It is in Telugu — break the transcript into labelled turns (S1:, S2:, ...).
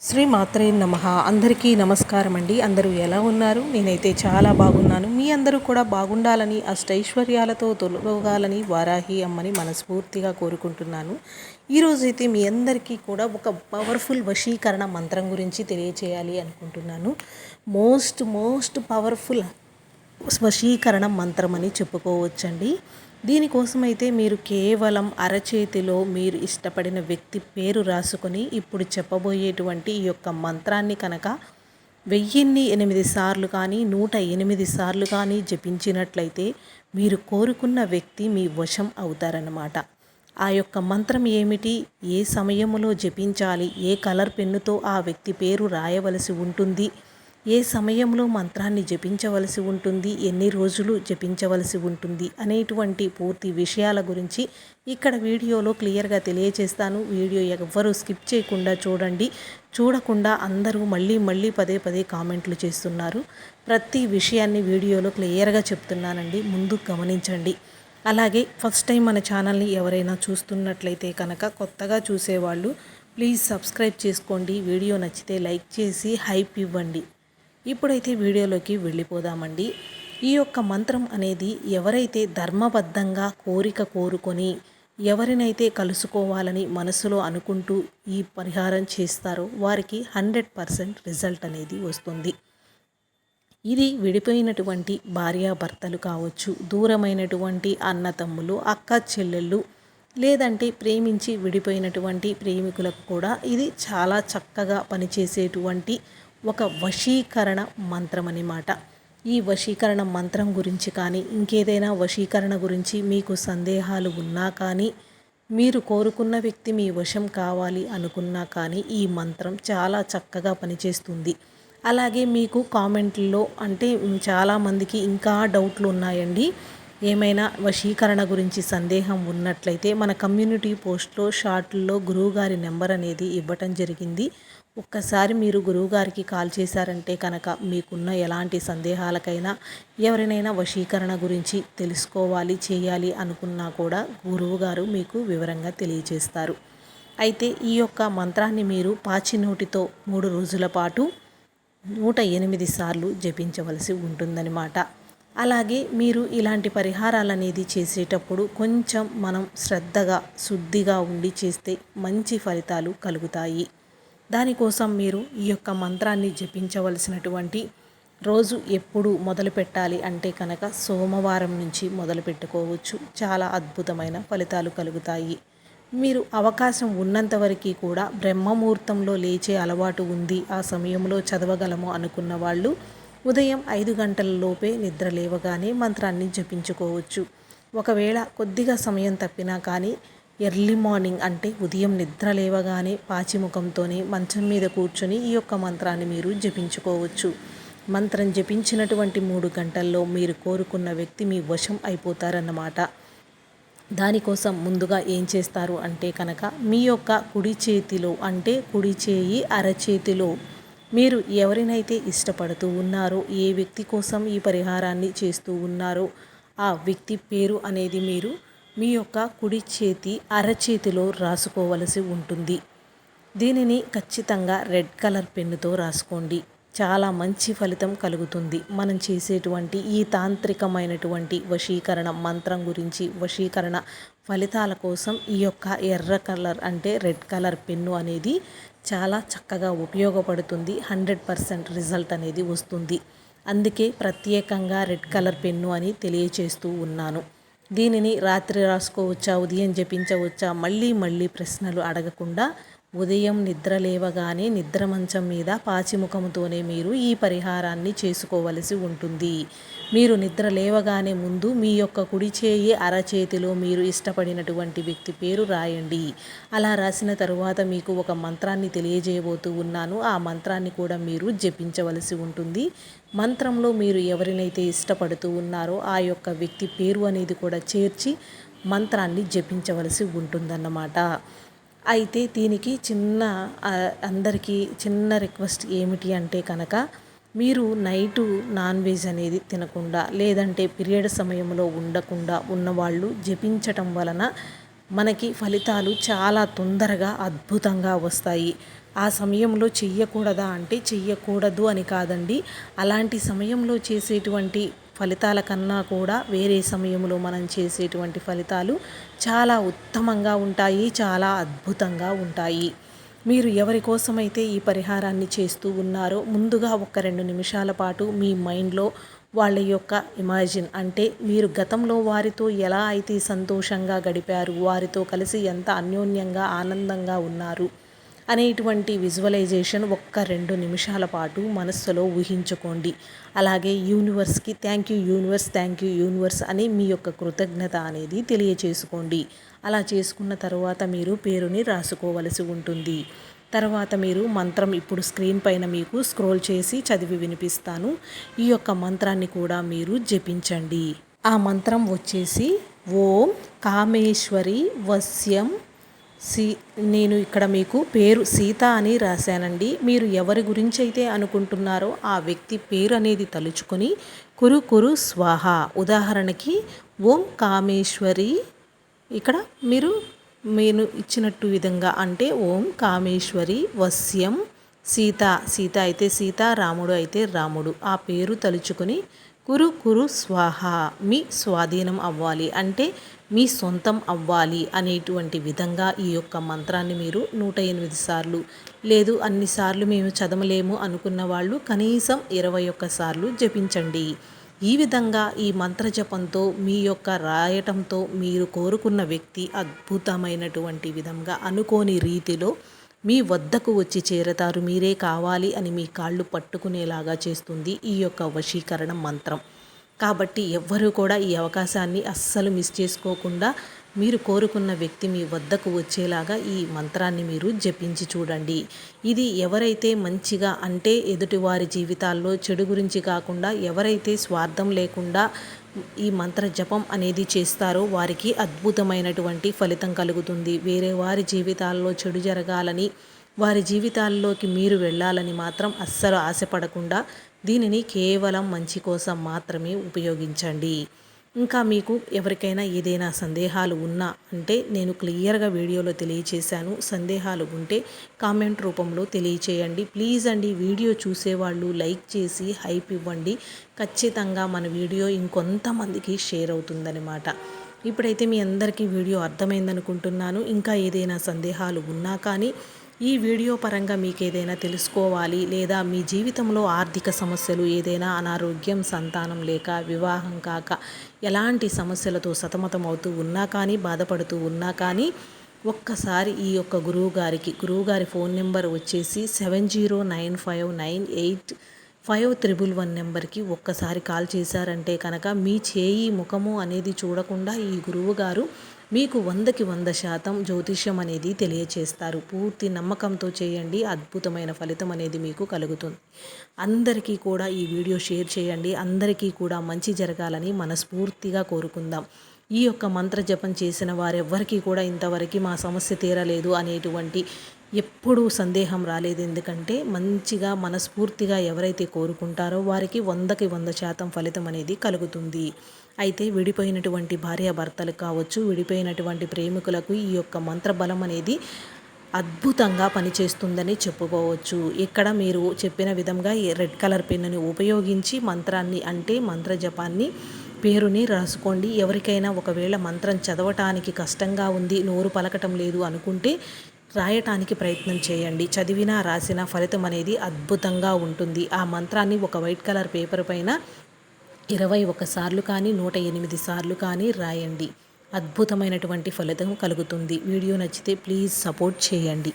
S1: శ్రీ మాత్రే నమః. అందరికీ నమస్కారం అండి. అందరూ ఎలా ఉన్నారు? నేనైతే చాలా బాగున్నాను. మీ అందరూ కూడా బాగుండాలని, అష్టైశ్వర్యాలతో తొలగాలని వారాహి అమ్మని మనస్ఫూర్తిగా కోరుకుంటున్నాను. ఈరోజైతే మీ అందరికీ కూడా ఒక పవర్ఫుల్ వశీకరణ మంత్రం గురించి తెలియచేయాలి అనుకుంటున్నాను. మోస్ట్ పవర్ఫుల్ వశీకరణ మంత్రం అని చెప్పుకోవచ్చండి. దీనికోసమైతే మీరు కేవలం అరచేతిలో మీరు ఇష్టపడిన వ్యక్తి పేరు రాసుకొని ఇప్పుడు చెప్పబోయేటువంటి ఈ యొక్క మంత్రాన్ని కనుక 1008 సార్లు కానీ 108 సార్లు కానీ జపించినట్లయితే మీరు కోరుకున్న వ్యక్తి మీ వశం అవుతారన్నమాట. ఆ యొక్క మంత్రం ఏమిటి, ఏ సమయంలో జపించాలి, ఏ కలర్ పెన్నుతో ఆ వ్యక్తి పేరు రాయవలసి ఉంటుంది, ఏ సమయంలో మంత్రాన్ని జపించవలసి ఉంటుంది, ఎన్ని రోజులు జపించవలసి ఉంటుంది అనేటువంటి పూర్తి విషయాల గురించి ఇక్కడ వీడియోలో క్లియర్గా తెలియజేస్తాను. వీడియో ఎవ్వరూ స్కిప్ చేయకుండా చూడండి. చూడకుండా అందరూ మళ్ళీ పదే కామెంట్లు చేస్తున్నారు. ప్రతి విషయాన్ని వీడియోలో క్లియర్గా చెప్తున్నానండి, ముందు గమనించండి. అలాగే ఫస్ట్ టైం మన ఛానల్ని ఎవరైనా చూస్తున్నట్లయితే కనుక కొత్తగా చూసేవాళ్ళు ప్లీజ్ సబ్స్క్రైబ్ చేసుకోండి. వీడియో నచ్చితే లైక్ చేసి హైప్ ఇవ్వండి. ఇప్పుడైతే వీడియోలోకి వెళ్ళిపోదామండి. ఈ యొక్క మంత్రం అనేది ఎవరైతే ధర్మబద్ధంగా కోరిక కోరుకొని ఎవరినైతే కలుసుకోవాలని మనసులో అనుకుంటూ ఈ పరిహారం చేస్తారో వారికి 100% రిజల్ట్ అనేది వస్తుంది. ఇది విడిపోయినటువంటి భార్యాభర్తలు కావచ్చు, దూరమైనటువంటి అన్నతమ్ములు, అక్క చెల్లెళ్ళు, లేదంటే ప్రేమించి విడిపోయినటువంటి ప్రేమికులకు కూడా ఇది చాలా చక్కగా పనిచేసేటువంటి ఒక వశీకరణ మంత్రం అన్నమాట. ఈ వశీకరణ మంత్రం గురించి కానీ ఇంకేదైనా వశీకరణ గురించి మీకు సందేహాలు ఉన్నా కానీ, మీరు కోరుకున్న వ్యక్తి మీ వశం కావాలి అనుకున్నా కానీ ఈ మంత్రం చాలా చక్కగా పనిచేస్తుంది. అలాగే మీకు కామెంట్లో అంటే చాలామందికి ఇంకా డౌట్లు ఉన్నాయండి. ఏమైనా వశీకరణ గురించి సందేహం ఉన్నట్లయితే మన కమ్యూనిటీ పోస్ట్లో షార్ట్లో గురువుగారి నెంబర్ అనేది ఇవ్వటం జరిగింది. ఒక్కసారి మీరు గురువుగారికి కాల్ చేశారంటే కనుక మీకున్న ఎలాంటి సందేహాలకైనా ఎవరినైనా వశీకరణ గురించి తెలుసుకోవాలి చేయాలి అనుకున్నా కూడా గురువుగారు మీకు వివరంగా తెలియజేస్తారు. అయితే ఈ యొక్క మంత్రాన్ని మీరు పాచినోటితో 3 రోజుల పాటు 108 సార్లు జపించవలసి ఉంటుందన్నమాట. అలాగే మీరు ఇలాంటి పరిహారాలు అనేది చేసేటప్పుడు కొంచెం మనం శ్రద్ధగా శుద్ధిగా ఉండి చేస్తే మంచి ఫలితాలు కలుగుతాయి. దానికోసం మీరు ఈ యొక్క మంత్రాన్ని జపించవలసినటువంటి రోజు ఎప్పుడు మొదలు పెట్టాలి అంటే కనుక సోమవారం నుంచి మొదలు పెట్టుకోవచ్చు. చాలా అద్భుతమైన ఫలితాలు కలుగుతాయి. మీరు అవకాశం ఉన్నంత వరకు కూడా బ్రహ్మముహూర్తంలో లేచే అలవాటు ఉంది, ఆ సమయంలో చదవగలము అనుకున్న వాళ్ళు ఉదయం 5 గంటల లోపే నిద్ర లేవగానే మంత్రాన్ని జపించుకోవచ్చు. ఒకవేళ కొద్దిగా సమయం తప్పినా కానీ ఎర్లీ మార్నింగ్ అంటే ఉదయం నిద్ర లేవగానే పాచిముఖంతోనే మంచం మీద కూర్చొని ఈ యొక్క మంత్రాన్ని మీరు జపించుకోవచ్చు. మంత్రం జపించినటువంటి 3 గంటల్లో మీరు కోరుకున్న వ్యక్తి మీ వశం అయిపోతారన్నమాట. దానికోసం ముందుగా ఏం చేస్తారు అంటే కనుక మీ యొక్క కుడి చేతిలో అంటే కుడి చేయి అరచేతిలో మీరు ఎవరినైతే ఇష్టపడుతూ ఉన్నారో, ఏ వ్యక్తి కోసం ఈ పరిహారాన్ని చేస్తూ ఉన్నారో ఆ వ్యక్తి పేరు అనేది మీరు మీ యొక్క కుడి చేతి అరచేతిలో రాసుకోవలసి ఉంటుంది. దీనిని ఖచ్చితంగా రెడ్ కలర్ పెన్నుతో రాసుకోండి. చాలా మంచి ఫలితం కలుగుతుంది. మనం చేసేటువంటి ఈ తాంత్రికమైనటువంటి వశీకరణ మంత్రం గురించి వశీకరణ ఫలితాల కోసం ఈ యొక్క ఎర్ర కలర్ అంటే రెడ్ కలర్ పెన్ను అనేది చాలా చక్కగా ఉపయోగపడుతుంది. 100% రిజల్ట్ అనేది వస్తుంది. అందుకే ప్రత్యేకంగా రెడ్ కలర్ పెన్ను అని తెలియచేస్తూ ఉన్నాను. దీనిని రాత్రి రాసుకోవచ్చా, ఉదయం జపించవచ్చా, మళ్ళీ ప్రశ్నలు అడగకుండా ఉదయం నిద్ర లేవగానే నిద్ర మంచం మీద పాచిముఖంతోనే మీరు ఈ పరిహారాన్ని చేసుకోవలసి ఉంటుంది. మీరు నిద్ర లేవగానే ముందు మీ యొక్క కుడి చేయి అరచేతిలో మీరు ఇష్టపడినటువంటి వ్యక్తి పేరు రాయండి. అలా రాసిన తరువాత మీకు ఒక మంత్రాన్ని తెలియజేయబోతూ ఉన్నాను. ఆ మంత్రాన్ని కూడా మీరు జపించవలసి ఉంటుంది. మంత్రంలో మీరు ఎవరినైతే ఇష్టపడుతూ ఉన్నారో ఆ యొక్క వ్యక్తి పేరు అనేది కూడా చేర్చి మంత్రాన్ని జపించవలసి ఉంటుందన్నమాట. అయితే దీనికి అందరికీ చిన్న రిక్వెస్ట్ ఏమిటి అంటే కనుక మీరు నైటు నాన్ వెజ్ అనేది తినకుండా లేదంటే పీరియడ్ సమయంలో ఉండకుండా ఉన్నవాళ్ళు జపించటం వలన మనకి ఫలితాలు చాలా తొందరగా అద్భుతంగా వస్తాయి. ఆ సమయంలో చెయ్యకూడదా అంటే చెయ్యకూడదు అని కాదండి. అలాంటి సమయంలో చేసేటువంటి ఫలితాల కన్నా కూడా వేరే సమయంలో మనం చేసేటువంటి ఫలితాలు చాలా ఉత్తమంగా ఉంటాయి, చాలా అద్భుతంగా ఉంటాయి. మీరు ఎవరి కోసమైతే ఈ పరిహారాన్ని చేస్తూ ఉన్నారో ముందుగా ఒక 2 నిమిషాల పాటు మీ మైండ్లో వాళ్ళ యొక్క ఇమాజిన్ అంటే మీరు గతంలో వారితో ఎలా అయితే సంతోషంగా గడిపారు, వారితో కలిసి ఎంత అన్యోన్యంగా ఆనందంగా ఉన్నారు అనేటువంటి విజువలైజేషన్ ఒక్క 2 నిమిషాల పాటు మనస్సులో ఊహించుకోండి. అలాగే యూనివర్స్కి thank you universe, thank you universe అని మీ యొక్క కృతజ్ఞత అనేది తెలియచేసుకోండి. అలా చేసుకున్న తర్వాత మీరు పేరుని రాసుకోవలసి ఉంటుంది. తర్వాత మీరు మంత్రం ఇప్పుడు స్క్రీన్ పైన మీకు స్క్రోల్ చేసి చదివి వినిపిస్తాను. ఈ యొక్క మంత్రాన్ని కూడా మీరు జపించండి. ఆ మంత్రం వచ్చేసి ఓం కామేశ్వరి వశ్యం నేను ఇక్కడ మీకు పేరు సీత అని రాశానండి. మీరు ఎవరి గురించి అయితే అనుకుంటున్నారో ఆ వ్యక్తి పేరు అనేది తలుచుకొని కురు కురు స్వాహ. ఉదాహరణకి ఓం కామేశ్వరి, ఇక్కడ మీరు నేను ఇచ్చినట్టు విధంగా అంటే ఓం కామేశ్వరి వశ్యం సీత, సీత అయితే సీత, రాముడు అయితే రాముడు, ఆ పేరు తలుచుకొని కురు కురు స్వాహ, మీ స్వాధీనం అవ్వాలి అంటే మీ సొంతం అవ్వాలి అనేటువంటి విధంగా ఈ యొక్క మంత్రాన్ని మీరు 108 సార్లు, లేదు అన్నిసార్లు మేము చదవలేము అనుకున్న వాళ్ళు కనీసం 21 సార్లు జపించండి. ఈ విధంగా ఈ మంత్ర జపంతో మీ యొక్క రాయటంతో మీరు కోరుకున్న వ్యక్తి అద్భుతమైనటువంటి విధంగా అనుకోని రీతిలో మీ వద్దకు వచ్చి చేరతారు. మీరే కావాలి అని మీ కాళ్ళు పట్టుకునేలాగా చేస్తుంది ఈ యొక్క వశీకరణ మంత్రం. కాబట్టి ఎవ్వరూ కూడా ఈ అవకాశాన్ని అస్సలు మిస్ చేసుకోకుండా మీరు కోరుకున్న వ్యక్తి మీ వద్దకు వచ్చేలాగా ఈ మంత్రాన్ని మీరు జపించి చూడండి. ఇది ఎవరైతే మంచిగా అంటే ఎదుటివారి జీవితాల్లో చెడు గురించి కాకుండా ఎవరైతే స్వార్థం లేకుండా ఈ మంత్ర జపం అనేది చేస్తారో వారికి అద్భుతమైనటువంటి ఫలితం కలుగుతుంది. వేరే వారి జీవితాల్లో చెడు జరగాలని, వారి జీవితాల్లోకి మీరు వెళ్ళాలని మాత్రం అస్సలు ఆశపడకుండా దీనిని కేవలం మంచి కోసం మాత్రమే ఉపయోగించండి. ఇంకా మీకు ఎవరికైనా ఏదైనా సందేహాలు ఉన్నా అంటే నేను క్లియర్గా వీడియోలో తెలియచేశాను. సందేహాలు ఉంటే కామెంట్ రూపంలో తెలియచేయండి. ప్లీజ్ అండి, వీడియో చూసేవాళ్ళు లైక్ చేసి హైప్ ఇవ్వండి. ఖచ్చితంగా మన వీడియో ఇంకొంతమందికి షేర్ అవుతుందన్నమాట. ఇప్పుడైతే మీ అందరికీ వీడియో అర్థమైందనుకుంటున్నాను. ఇంకా ఏదైనా సందేహాలు ఉన్నా కానీ ఈ వీడియో పరంగా మీకు ఏదైనా తెలుసుకోవాలి, లేదా మీ జీవితంలో ఆర్థిక సమస్యలు, ఏదైనా అనారోగ్యం, సంతానం లేక, వివాహం కాక ఎలాంటి సమస్యలతో సతమతం అవుతూ ఉన్నా కానీ, బాధపడుతూ ఉన్నా కానీ ఒక్కసారి ఈ యొక్క గురువుగారి ఫోన్ నెంబర్ వచ్చేసి 7095985111 నెంబర్కి ఒక్కసారి కాల్ చేశారంటే కనుక మీ చేయి ముఖము అనేది చూడకుండా ఈ గురువుగారు మీకు 100కి 100% జ్యోతిష్యం అనేది తెలియచేస్తారు. పూర్తి నమ్మకంతో చేయండి, అద్భుతమైన ఫలితం అనేది మీకు కలుగుతుంది. అందరికీ కూడా ఈ వీడియో షేర్ చేయండి. అందరికీ కూడా మంచి జరగాలని మనస్ఫూర్తిగా కోరుకుందాం. ఈ యొక్క మంత్ర జపం చేసిన వారెవ్వరికీ కూడా ఇంతవరకు మా సమస్య తీరలేదు అనేటువంటి ఎప్పుడూ సందేహం రాలేదు. ఎందుకంటే మంచిగా మనస్ఫూర్తిగా ఎవరైతే కోరుకుంటారో వారికి 100కి 100% ఫలితం అనేది కలుగుతుంది. అయితే విడిపోయినటువంటి భార్యాభర్తలు కావచ్చు, విడిపోయినటువంటి ప్రేమికులకు ఈ యొక్క మంత్రబలం అనేది అద్భుతంగా పనిచేస్తుందని చెప్పుకోవచ్చు. ఇక్కడ మీరు చెప్పిన విధంగా ఈ రెడ్ కలర్ పెన్నుని ఉపయోగించి మంత్రాన్ని అంటే మంత్ర జపాన్ని పేరుని రాసుకోండి. ఎవరికైనా ఒకవేళ మంత్రం చదవటానికి కష్టంగా ఉంది, నోరు పలకటం లేదు అనుకుంటే రాయటానికి ప్రయత్నం చేయండి. చదివినా రాసిన ఫలితం అనేది అద్భుతంగా ఉంటుంది. ఆ మంత్రాన్ని ఒక వైట్ కలర్ పేపర్ పైన 21 సార్లు కానీ 108 సార్లు కానీ రాయండి. అద్భుతమైనటువంటి ఫలితం కలుగుతుంది. వీడియో నచ్చితే ప్లీజ్ సపోర్ట్ చేయండి.